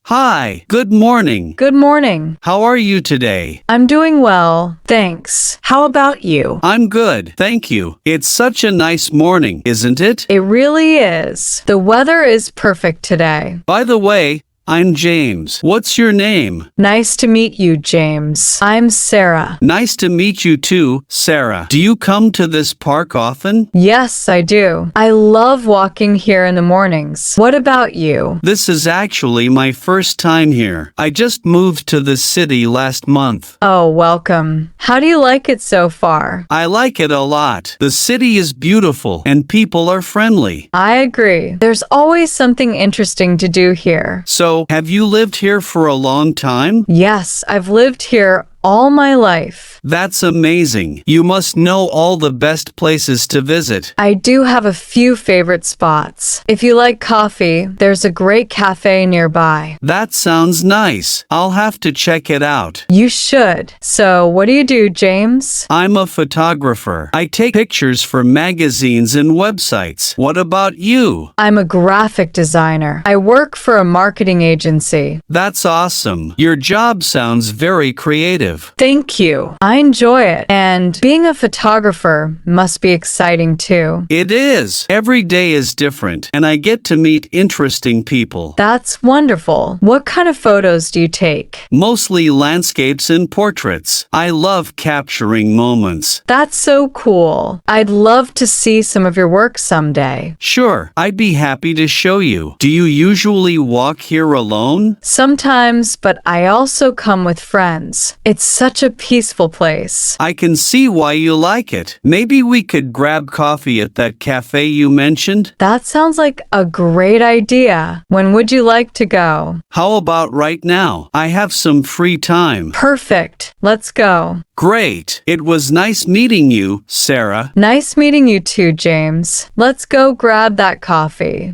Hi, good morning. Good morning. How are you today? I'm doing well, thanks. How about you? I'm good, thank you. It's such a nice morning, isn't it? It really is. The weather is perfect today. By the way, I'm James. What's your name? Nice to meet you, James. I'm Sarah. Nice to meet you too, Sarah. Do you come to this park often? Yes, I do. I love walking here in the mornings. What about you? This is actually my first time here. I just moved to the city last month. Oh, welcome. How do you like it so far? I like it a lot. The city is beautiful and people are friendly. I agree. There's always something interesting to do here. So, have you lived here for a long time? Yes, I've lived here all my life. That's amazing. You must know all the best places to visit. I do have a few favorite spots. If you like coffee, there's a great cafe nearby. That sounds nice. I'll have to check it out. You should. So, what do you do, James? I'm a photographer. I take pictures for magazines and websites. What about you? I'm a graphic designer. I work for a marketing agency. That's awesome. Your job sounds very creative. Thank you. I enjoy it. And being a photographer must be exciting too. It is. Every day is different, and I get to meet interesting people. That's wonderful. What kind of photos do you take? Mostly landscapes and portraits. I love capturing moments. That's so cool. I'd love to see some of your work someday. Sure, I'd be happy to show you. Do you usually walk here alone? Sometimes, but I also come with friends. It's such a peaceful place. I can see why you like it. Maybe we could grab coffee at that cafe you mentioned? That sounds like a great idea. When would you like to go? How about right now? I have some free time. Perfect. Let's go. Great. It was nice meeting you, Sarah. Nice meeting you too, James. Let's go grab that coffee.